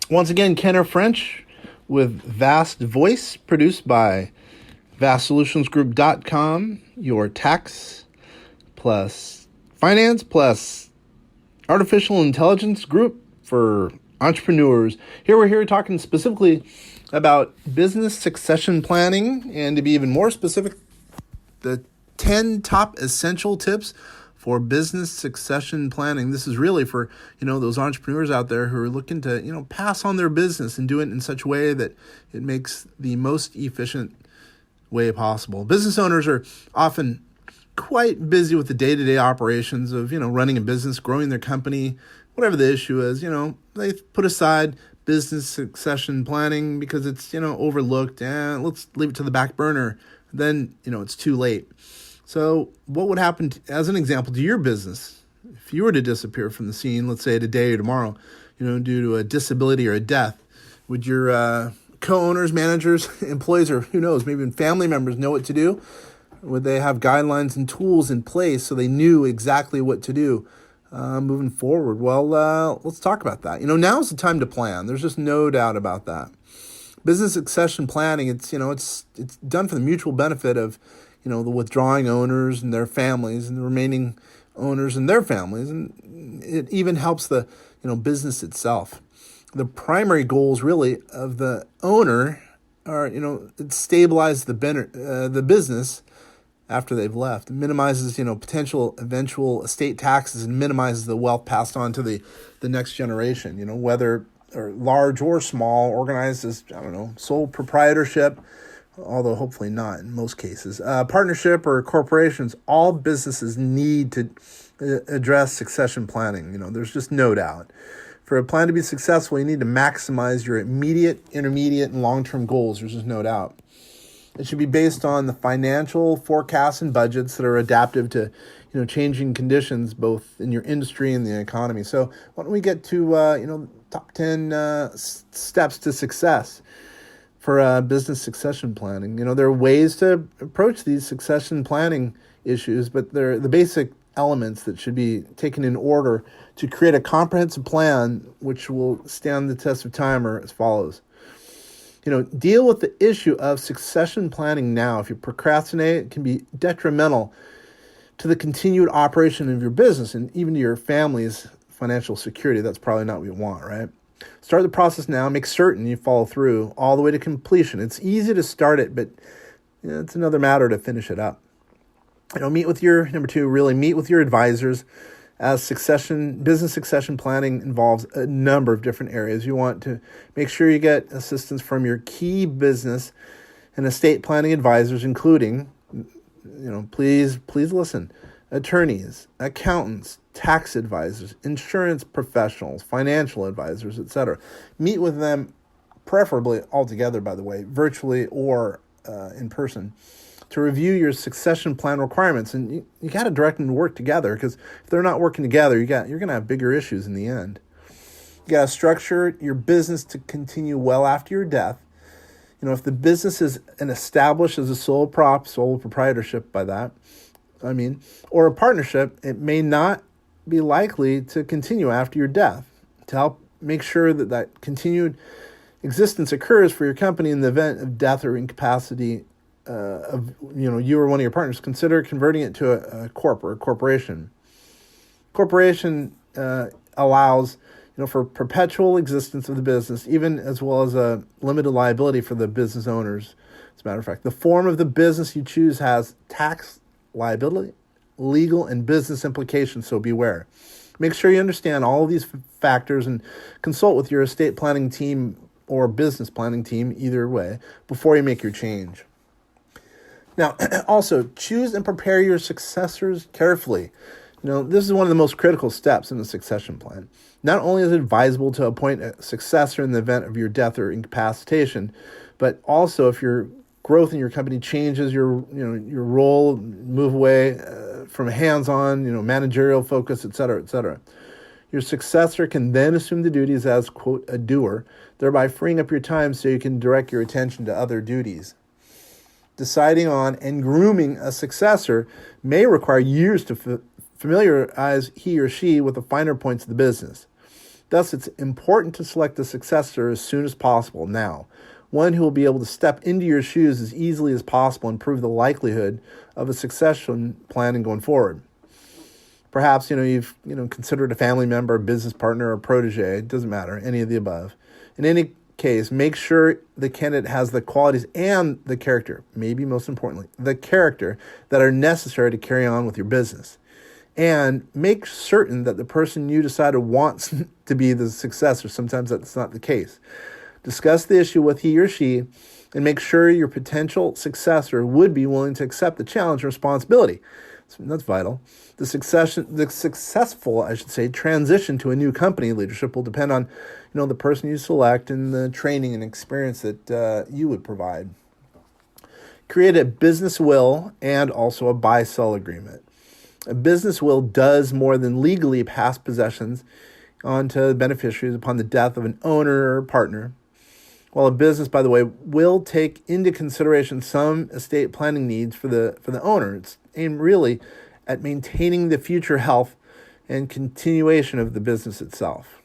Once again, Kenner French with Vast Voice, produced by VastSolutionsGroup.com, your tax plus finance plus artificial intelligence group for entrepreneurs. We're here talking specifically about business succession planning, and to be even more specific, the 10 top essential tips for business succession planning. This is really for, those entrepreneurs out there who are looking to, pass on their business and do it in such a way that it makes the most efficient way possible. Business owners are often quite busy with the day-to-day operations of, running a business, growing their company, whatever the issue is. They put aside business succession planning because it's, overlooked, and let's leave it to the back burner. Then, it's too late. So what would happen, as an example, to your business if you were to disappear from the scene, let's say today or tomorrow, due to a disability or a death? Would your co-owners, managers, employees, or who knows, maybe even family members know what to do? Would they have guidelines and tools in place so they knew exactly what to do moving forward? Well, let's talk about that. Now's the time to plan. There's just no doubt about that. Business succession planning, it's done for the mutual benefit of, the withdrawing owners and their families and the remaining owners and their families. And it even helps the, business itself. The primary goals really of the owner are, it stabilizes the business after they've left. It minimizes, potential eventual estate taxes and minimizes the wealth passed on to the next generation, whether or large or small, organized as, sole proprietorship, although hopefully not in most cases. Partnership or corporations, all businesses need to address succession planning. There's just no doubt. For a plan to be successful, you need to maximize your immediate, intermediate, and long-term goals. There's just no doubt. It should be based on the financial forecasts and budgets that are adaptive to, changing conditions both in your industry and the economy. So why don't we get to, top 10 steps to success for business succession planning. There are ways to approach these succession planning issues, but they're the basic elements that should be taken in order to create a comprehensive plan which will stand the test of time are as follows. Deal with the issue of succession planning now. If you procrastinate, it can be detrimental to the continued operation of your business and even to your family's financial security. That's probably not what you want, right? Start the process now. Make certain you follow through all the way to completion. It's easy to start it, but it's another matter to finish it up. Meet with your advisors, as business succession planning involves a number of different areas. You want to make sure you get assistance from your key business and estate planning advisors, including, please listen, attorneys, accountants, tax advisors, insurance professionals, financial advisors, etc. Meet with them, preferably all together, by the way, virtually or in person, to review your succession plan requirements. And you got to direct them to work together, because if they're not working together, you're going to have bigger issues in the end. You got to structure your business to continue well after your death. If the business is established as a sole proprietorship by that, or a partnership, it may not be likely to continue after your death. To help make sure that continued existence occurs for your company in the event of death or incapacity of you or one of your partners, consider converting it to a corporation. Corporation allows for perpetual existence of the business, even as well as a limited liability for the business owners. As a matter of fact, the form of the business you choose has tax liability, legal, and business implications, so beware. Make sure you understand all of these factors and consult with your estate planning team or business planning team, either way, before you make your change. Now, also, choose and prepare your successors carefully. This is one of the most critical steps in the succession plan. Not only is it advisable to appoint a successor in the event of your death or incapacitation, but also if your growth in your company changes, your role, move away from hands-on, managerial focus, et cetera, et cetera. Your successor can then assume the duties as, quote, a doer, thereby freeing up your time so you can direct your attention to other duties. Deciding on and grooming a successor may require years to familiarize he or she with the finer points of the business. Thus, it's important to select a successor as soon as possible now, one who will be able to step into your shoes as easily as possible and prove the likelihood of a succession planning going forward. Perhaps, you've considered a family member, a business partner, or a protege. It doesn't matter, any of the above. In any case, make sure the candidate has the qualities and the character, maybe most importantly, the character that are necessary to carry on with your business. And make certain that the person you decided wants to be the successor. Sometimes that's not the case. Discuss the issue with he or she and make sure your potential successor would be willing to accept the challenge and responsibility. So that's vital. The successful transition to a new company leadership will depend on, the person you select and the training and experience that you would provide. Create a business will and also a buy-sell agreement. A business will does more than legally pass possessions on to beneficiaries upon the death of an owner or partner. While a business, by the way, will take into consideration some estate planning needs for the owner. It's aimed really at maintaining the future health and continuation of the business itself.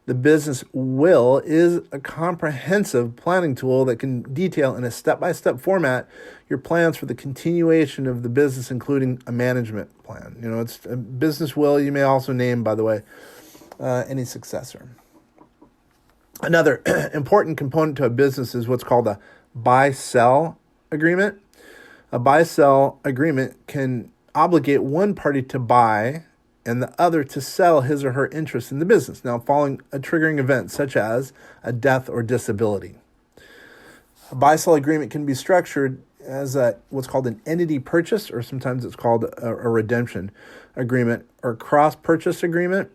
The business will is a comprehensive planning tool that can detail in a step-by-step format your plans for the continuation of the business, including a management plan. It's a business will. You may also name, by the way, any successor. Another important component to a business is what's called a buy-sell agreement. A buy-sell agreement can obligate one party to buy and the other to sell his or her interest in the business. Now, following a triggering event such as a death or disability. A buy-sell agreement can be structured as what's called an entity purchase, or sometimes it's called a redemption agreement or cross-purchase agreement.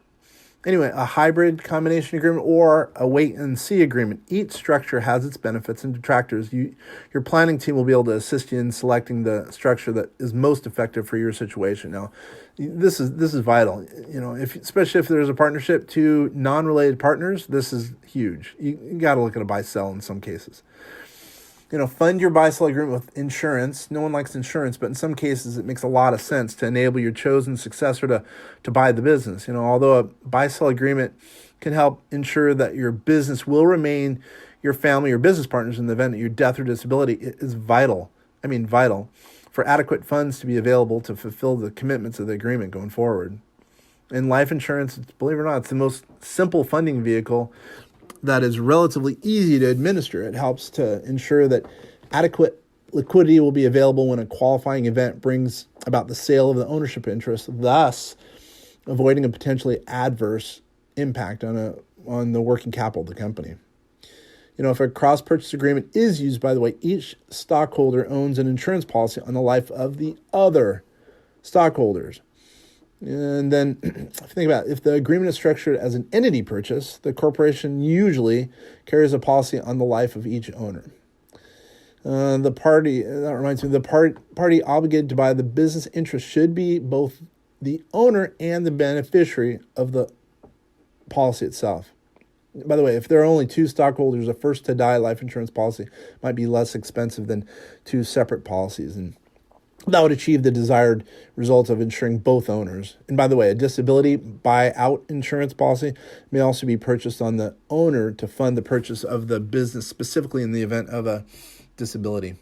Anyway, a hybrid combination agreement or a wait-and-see agreement. Each structure has its benefits and detractors. Your planning team will be able to assist you in selecting the structure that is most effective for your situation. Now, this is vital. Especially if there's a partnership to non-related partners, this is huge. You got to look at a buy-sell in some cases. Fund your buy-sell agreement with insurance. No one likes insurance, but in some cases it makes a lot of sense to enable your chosen successor to buy the business. Although a buy-sell agreement can help ensure that your business will remain your family or business partners in the event of your death or disability, it is vital for adequate funds to be available to fulfill the commitments of the agreement going forward. In life insurance, believe it or not, it's the most simple funding vehicle that is relatively easy to administer. It helps to ensure that adequate liquidity will be available when a qualifying event brings about the sale of the ownership interest, thus avoiding a potentially adverse impact on the working capital of the company. If a cross-purchase agreement is used, by the way, each stockholder owns an insurance policy on the life of the other stockholders. And then think about it. If the agreement is structured as an entity purchase, the corporation usually carries a policy on the life of each owner. The party obligated to buy the business interest should be both the owner and the beneficiary of the policy itself. By the way, if there are only two stockholders, a first-to-die life insurance policy might be less expensive than two separate policies, and that would achieve the desired results of insuring both owners. And by the way, a disability buyout insurance policy may also be purchased on the owner to fund the purchase of the business, specifically in the event of a disability.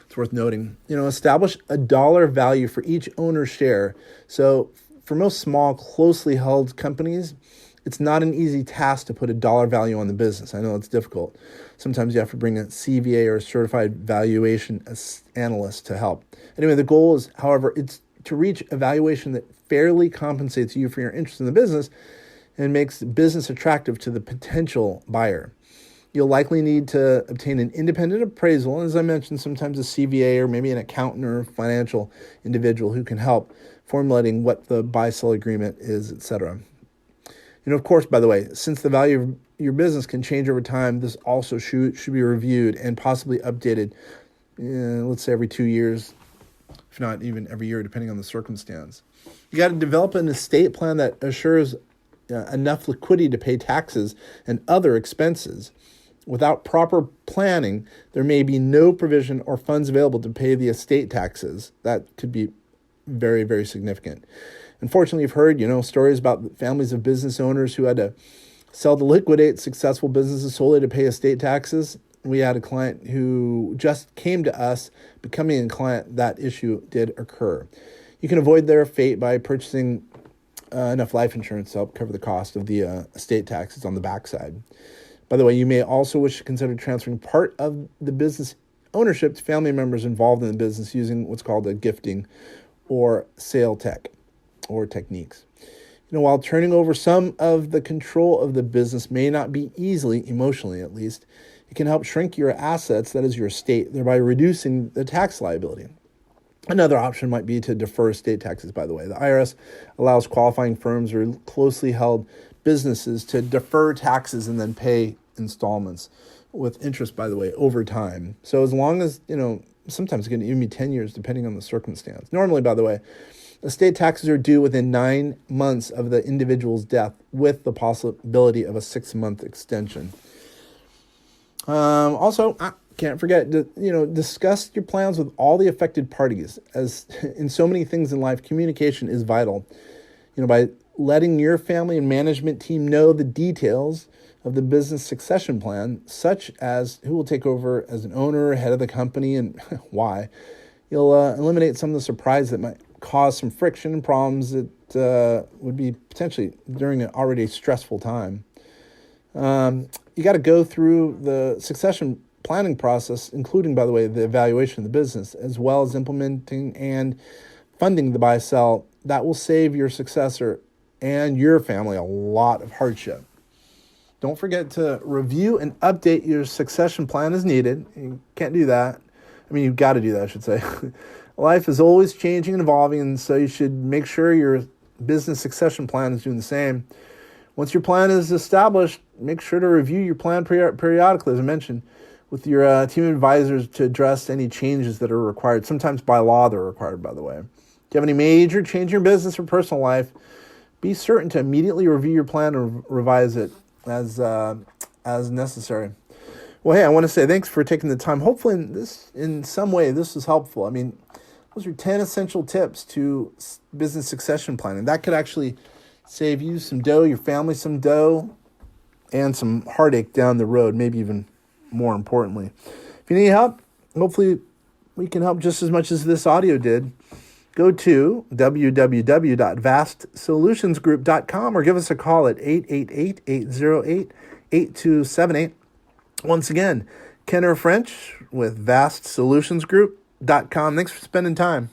It's worth noting, establish a dollar value for each owner's share. So for most small, closely held companies, it's not an easy task to put a dollar value on the business. I know it's difficult. Sometimes you have to bring a CVA or a certified valuation analyst to help. Anyway, the goal is, however, it's to reach a valuation that fairly compensates you for your interest in the business and makes the business attractive to the potential buyer. You'll likely need to obtain an independent appraisal, and as I mentioned, sometimes a CVA or maybe an accountant or financial individual who can help formulating what the buy-sell agreement is, etc. Of course, by the way, since the value of your business can change over time, this also should be reviewed and possibly updated, let's say every 2 years, if not even every year, depending on the circumstance. You got to develop an estate plan that assures enough liquidity to pay taxes and other expenses. Without proper planning, there may be no provision or funds available to pay the estate taxes. That could be very, very significant. Unfortunately, you've heard, stories about families of business owners who had to sell to liquidate successful businesses solely to pay estate taxes. We had a client who just came to us. Becoming a client, that issue did occur. You can avoid their fate by purchasing enough life insurance to help cover the cost of the estate taxes on the backside. By the way, you may also wish to consider transferring part of the business ownership to family members involved in the business using what's called a gifting or sale techniques. While turning over some of the control of the business may not be easily, emotionally at least, it can help shrink your assets, that is your estate, thereby reducing the tax liability. Another option might be to defer estate taxes, by the way. The IRS allows qualifying firms or closely held businesses to defer taxes and then pay installments with interest, by the way, over time. So as long as, sometimes it can even be 10 years depending on the circumstance. Normally, by the way, estate taxes are due within 9 months of the individual's death with the possibility of a 6-month extension. Also, can't forget to, discuss your plans with all the affected parties. As in so many things in life, communication is vital. By letting your family and management team know the details of the business succession plan, such as who will take over as an owner, head of the company, and why, you'll eliminate some of the surprise that might cause some friction and problems that would be potentially during an already stressful time. You got to go through the succession planning process, including, by the way, the evaluation of the business, as well as implementing and funding the buy-sell. That will save your successor and your family a lot of hardship. Don't forget to review and update your succession plan as needed. You can't do that. You've got to do that, I should say. Life is always changing and evolving, and so you should make sure your business succession plan is doing the same. Once your plan is established, make sure to review your plan periodically, as I mentioned, with your team of advisors to address any changes that are required. Sometimes by law they're required, by the way. If you have any major change in your business or personal life, be certain to immediately review your plan and revise it as necessary. Well, hey, I want to say thanks for taking the time. Hopefully in some way this was helpful. Those are 10 essential tips to business succession planning. That could actually save you some dough, your family some dough, and some heartache down the road, maybe even more importantly. If you need help, hopefully we can help just as much as this audio did. Go to www.vastsolutionsgroup.com or give us a call at 888-808-8278. Once again, Kenner French with vastsolutionsgroup.com. Thanks for spending time.